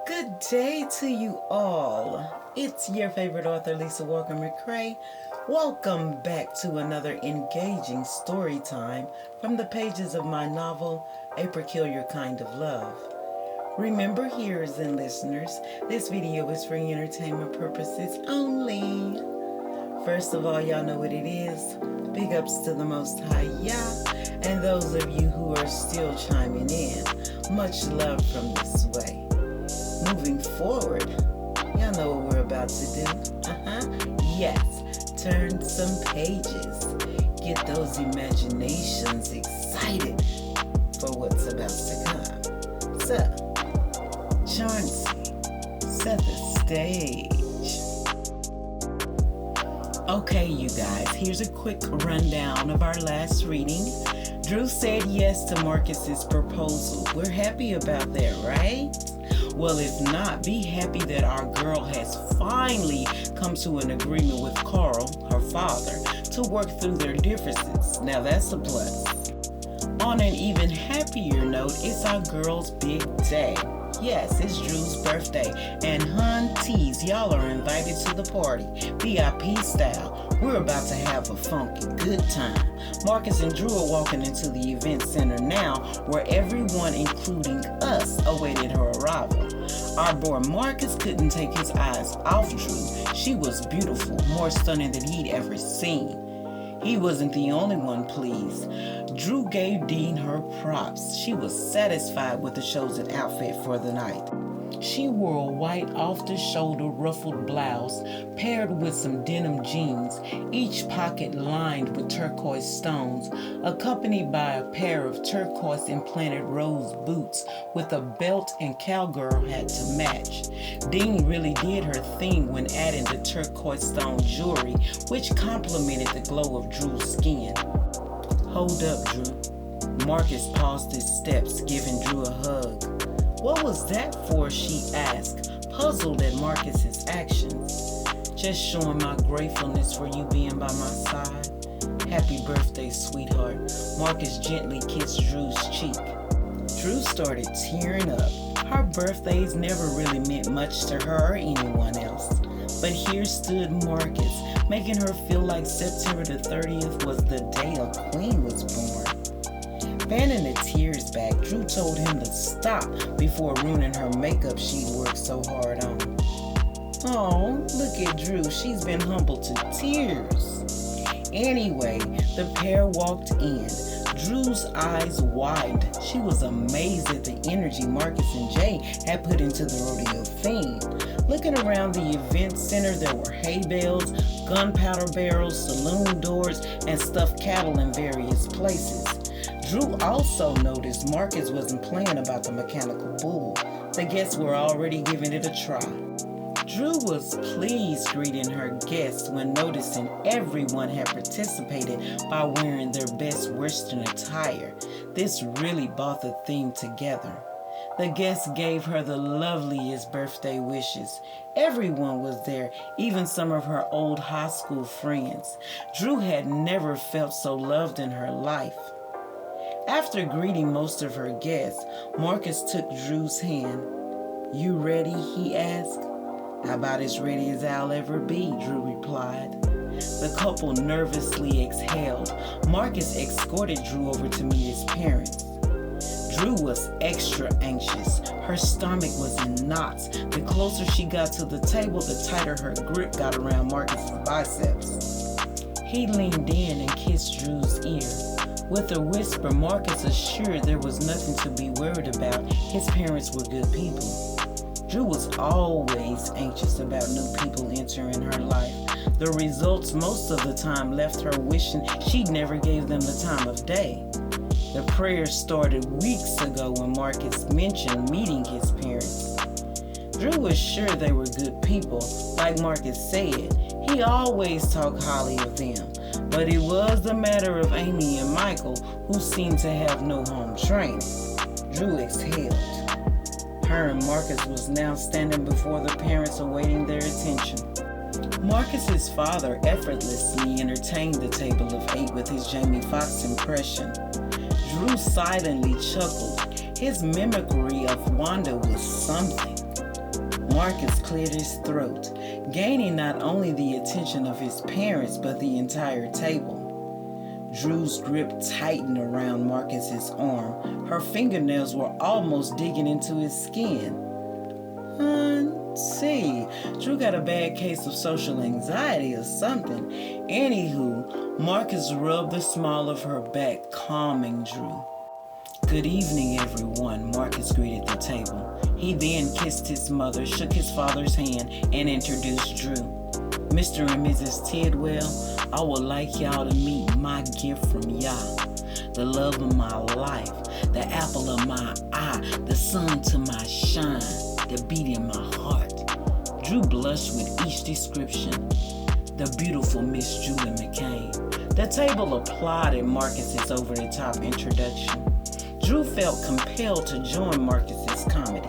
Good day to you all. It's your favorite author, Lisa Walker McCrae. Welcome back to another engaging story time from the pages of my novel, A Peculiar Kind of Love. Remember, hearers and listeners, this video is for entertainment purposes only. First of all, y'all know what it is. Big ups to the Most High, Yah. And those of you who are still chiming in, much love from this way. Moving forward, y'all know what we're about to do. Yes, turn some pages. Get those imaginations excited for what's about to come. So, Chauncey, set the stage. Okay, you guys, here's a quick rundown of our last reading. Drew said yes to Marcus's proposal. We're happy about that, right? Well, if not, be happy that our girl has finally come to an agreement with Carl, her father, to work through their differences. Now that's a plus. On an even happier note, it's our girl's big day. Yes, it's Drew's birthday, and hunties, y'all are invited to the party, VIP style. We're about to have a funky good time. Marcus and Drew are walking into the event center now, where everyone, including us, awaited her arrival. Our boy Marcus couldn't take his eyes off Drew. She was beautiful, more stunning than he'd ever seen. He wasn't the only one pleased. Drew gave Dean her props. She was satisfied with the chosen outfit for the night. She wore a white off-the-shoulder ruffled blouse paired with some denim jeans, each pocket lined with turquoise stones, accompanied by a pair of turquoise implanted rose boots with a belt and cowgirl hat to match. Dean really did her thing when adding the turquoise stone jewelry, which complemented the glow of Drew's skin. Hold up, Drew. Marcus paused his steps, giving Drew a hug. What was that for? She asked, puzzled at Marcus's actions. Just showing my gratefulness for you being by my side. Happy birthday, sweetheart. Marcus gently kissed Drew's cheek. Drew started tearing up. Her birthdays never really meant much to her or anyone else. But here stood Marcus, making her feel like September the 30th was the day a queen was born. Fanning the tears back, Drew told him to stop before ruining her makeup she'd worked so hard on. Oh, look at Drew. She's been humbled to tears. Anyway, the pair walked in. Drew's eyes widened. She was amazed at the energy Marcus and Jay had put into the rodeo theme. Looking around the event center, there were hay bales, gunpowder barrels, saloon doors, and stuffed cattle in various places. Drew also noticed Marcus wasn't playing about the mechanical bull. The guests were already giving it a try. Drew was pleased greeting her guests when noticing everyone had participated by wearing their best Western attire. This really brought the theme together. The guests gave her the loveliest birthday wishes. Everyone was there, even some of her old high school friends. Drew had never felt so loved in her life. After greeting most of her guests, Marcus took Drew's hand. You ready? He asked. About as ready as I'll ever be, Drew replied. The couple nervously exhaled. Marcus escorted Drew over to meet his parents. Drew was extra anxious. Her stomach was in knots. The closer she got to the table, the tighter her grip got around Marcus's biceps. He leaned in and kissed Drew's ear. With a whisper, Marcus assured there was nothing to be worried about. His parents were good people. Drew was always anxious about new people entering her life. The results most of the time left her wishing she never gave them the time of day. The prayers started weeks ago when Marcus mentioned meeting his parents. Drew was sure they were good people. Like Marcus said, he always talked highly of them. But it was the matter of Amy and Michael, who seemed to have no home training. Drew exhaled. Her and Marcus was now standing before the parents awaiting their attention. Marcus's father effortlessly entertained the table of 8 with his Jamie Foxx impression. Drew silently chuckled. His mimicry of Wanda was something. Marcus cleared his throat, gaining not only the attention of his parents but the entire table. Drew's grip tightened around Marcus's arm. Her fingernails were almost digging into his skin. See, Drew got a bad case of social anxiety or something. Anywho, Marcus rubbed the small of her back, calming Drew. Good evening, everyone, Marcus greeted the table. He then kissed his mother, shook his father's hand, and introduced Drew. Mr. and Mrs. Tidwell, I would like y'all to meet my gift from Yah, the love of my life, the apple of my eye, the sun to my shine, the beat in my heart. Drew blushed with each description. The beautiful Miss Julie McCain. The table applauded Marcus's over-the-top introduction. Drew felt compelled to join Marcus's comedy,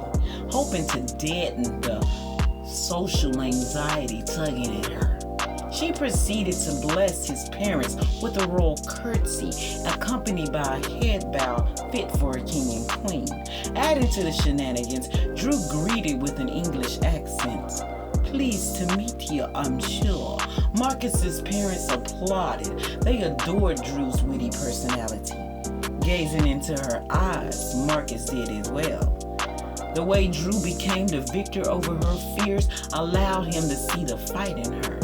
hoping to deaden the social anxiety tugging at her. She proceeded to bless his parents with a royal curtsy, accompanied by a head bow fit for a king and queen. Adding to the shenanigans, Drew greeted with an English accent. Pleased to meet you, I'm sure. Marcus's parents applauded. They adored Drew's witty personality. Gazing into her eyes, Marcus did as well. The way Drew became the victor over her fears allowed him to see the fight in her.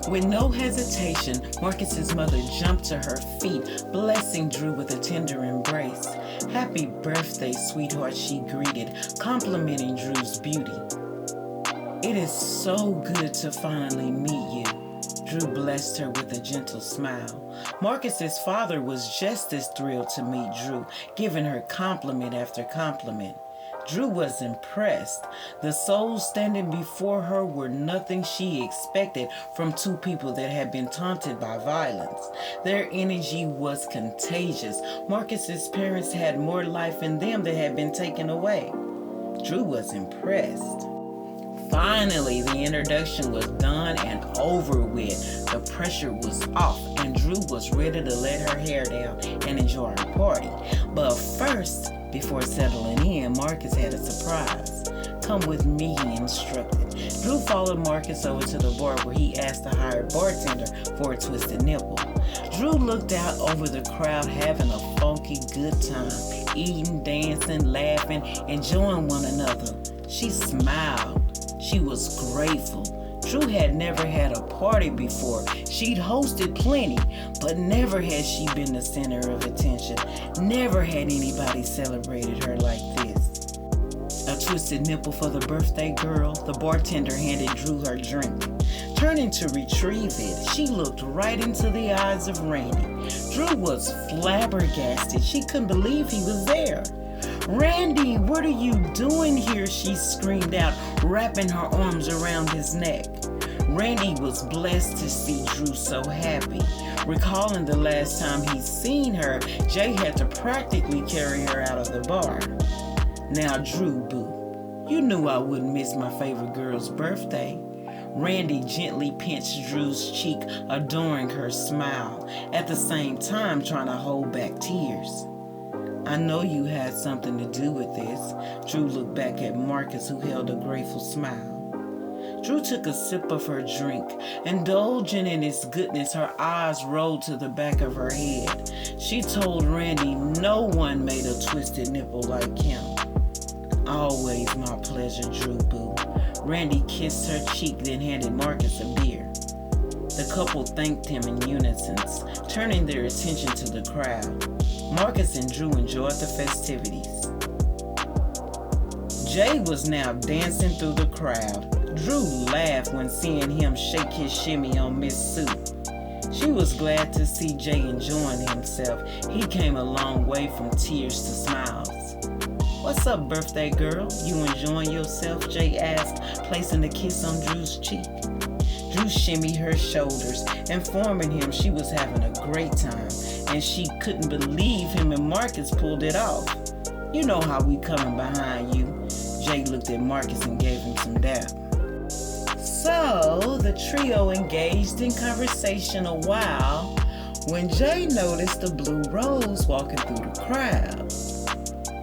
With no hesitation, Marcus's mother jumped to her feet, blessing Drew with a tender embrace. Happy birthday, sweetheart, she greeted, complimenting Drew's beauty. It is so good to finally meet you. Drew blessed her with a gentle smile. Marcus's father was just as thrilled to meet Drew, giving her compliment after compliment. Drew was impressed. The souls standing before her were nothing she expected from two people that had been taunted by violence. Their energy was contagious. Marcus's parents had more life in them that had been taken away. Drew was impressed. Finally, the introduction was done and over with. The pressure was off, and Drew was ready to let her hair down and enjoy her party. But first, before settling in, Marcus had a surprise. Come with me, he instructed. Drew followed Marcus over to the bar where he asked the hired bartender for a twisted nipple. Drew looked out over the crowd having a funky good time, eating, dancing, laughing, enjoying one another. She smiled. She was grateful. Drew had never had a party before. She'd hosted plenty, but never had she been the center of attention. Never had anybody celebrated her like this. A twisted nipple for the birthday girl. The bartender handed Drew her drink. Turning to retrieve it, she looked right into the eyes of Randy. Drew was flabbergasted. She couldn't believe he was there. Randy, what are you doing here? She screamed out, wrapping her arms around his neck. Randy was blessed to see Drew so happy. Recalling the last time he'd seen her, Jay had to practically carry her out of the bar. Now, Drew, boo, you knew I wouldn't miss my favorite girl's birthday. Randy gently pinched Drew's cheek, adoring her smile, at the same time trying to hold back tears. I know you had something to do with this. Drew looked back at Marcus, who held a grateful smile. Drew took a sip of her drink. Indulging in its goodness, her eyes rolled to the back of her head. She told Randy no one made a twisted nipple like him. Always my pleasure, Drew boo. Randy kissed her cheek, then handed Marcus a beer. The couple thanked him in unison, turning their attention to the crowd. Marcus and Drew enjoyed the festivities. Jay was now dancing through the crowd. Drew laughed when seeing him shake his shimmy on Miss Sue. She was glad to see Jay enjoying himself. He came a long way from tears to smiles. What's up, birthday girl? You enjoying yourself? Jay asked, placing a kiss on Drew's cheek. Drew shimmied her shoulders, informing him she was having a great time, and she couldn't believe him and Marcus pulled it off. You know how we coming behind you. Jay looked at Marcus and gave him some dap. So the trio engaged in conversation a while when Jay noticed a blue rose walking through the crowd.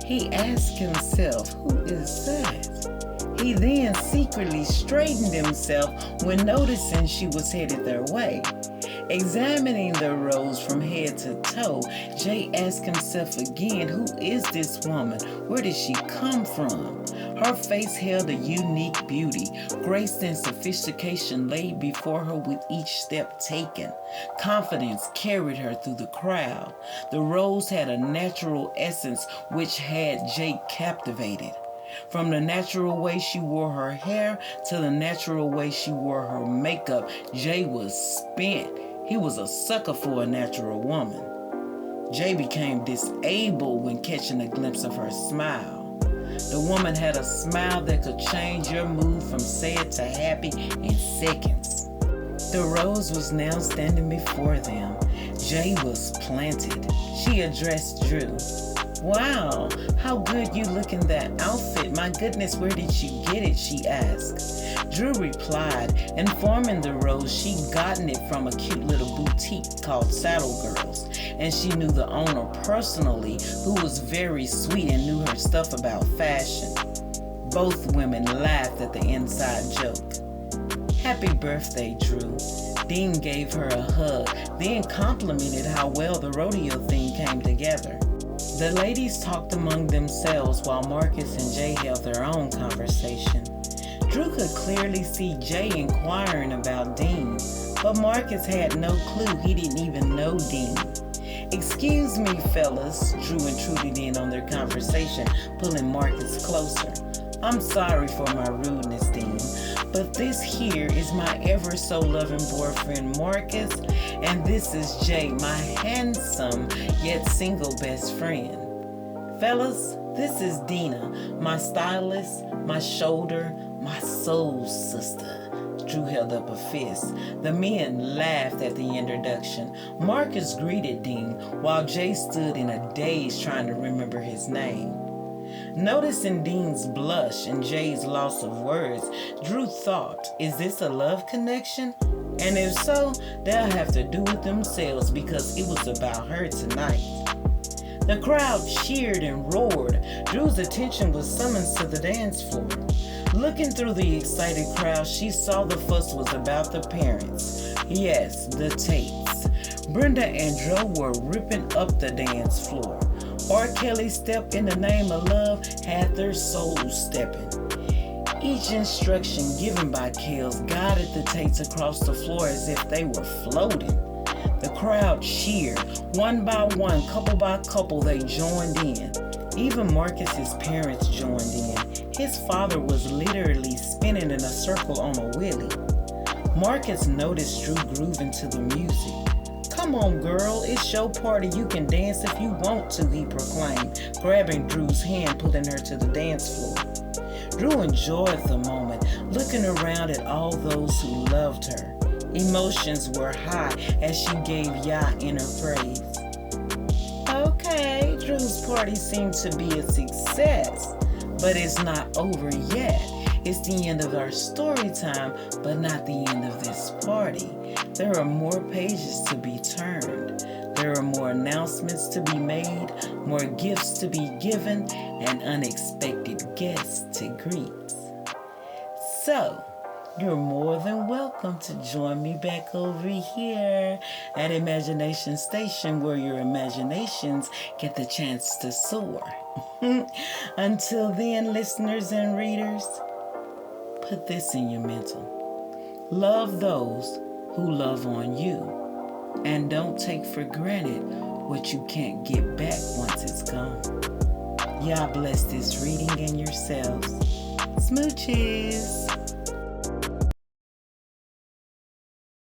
He asked himself, who is that? He then secretly straightened himself when noticing she was headed their way. Examining the rose from head to toe, Jay asked himself again, who is this woman? Where did she come from? Her face held a unique beauty. Grace and sophistication lay before her with each step taken. Confidence carried her through the crowd. The rose had a natural essence which had Jay captivated. From the natural way she wore her hair to the natural way she wore her makeup, Jay was spent. He was a sucker for a natural woman. Jay became disabled when catching a glimpse of her smile. The woman had a smile that could change your mood from sad to happy in seconds. The rose was now standing before them. Jay was planted. She addressed Drew. "Wow, how good you look in that outfit. My goodness, where did you get it?" she asked. Drew replied, informing the rose she'd gotten it from a cute little boutique called Saddle Girls, and she knew the owner personally, who was very sweet and knew her stuff about fashion. Both women laughed at the inside joke. "Happy birthday, Drew." Dean gave her a hug, then complimented how well the rodeo thing came together. The ladies talked among themselves while Marcus and Jay held their own conversation. Drew could clearly see Jay inquiring about Dean, but Marcus had no clue he didn't even know Dean. "Excuse me, fellas," Drew intruded in on their conversation, pulling Marcus closer. "I'm sorry for my rudeness, Dean, but this here is my ever so loving boyfriend Marcus, and this is Jay, my handsome yet single best friend. Fellas, this is Dina, my stylist, my shoulder, my soul sister." Drew held up a fist. The men laughed at the introduction. Marcus greeted Dean, while Jay stood in a daze trying to remember his name. Noticing Dean's blush and Jay's loss of words, Drew thought, is this a love connection? And if so, they'll have to do it themselves because it was about her tonight. The crowd cheered and roared. Drew's attention was summoned to the dance floor. Looking through the excited crowd, she saw the fuss was about the parents. Yes, the Tates. Brenda and Joe were ripping up the dance floor. R. Kelly's Step in the Name of Love had their souls stepping. Each instruction given by Kells guided the Tates across the floor as if they were floating. The crowd cheered. One by one, couple by couple, they joined in. Even Marcus's parents joined in. His father was literally spinning in a circle on a wheelie. Marcus noticed Drew grooving to the music. "Come on, girl, it's your party. You can dance if you want to," he proclaimed, grabbing Drew's hand, pulling her to the dance floor. Drew enjoyed the moment, looking around at all those who loved her. Emotions were high as she gave Yah inner praise. Okay, Drew's party seemed to be a success, but it's not over yet. It's the end of our story time, but not the end of this party. There are more pages to be turned. There are more announcements to be made, more gifts to be given, and unexpected guests to greet. So, you're more than welcome to join me back over here at Imagination Station, where your imaginations get the chance to soar. Until then, listeners and readers, put this in your mental. Love those who love on you, and don't take for granted what you can't get back once it's gone. Y'all bless this reading and yourselves. Smooches.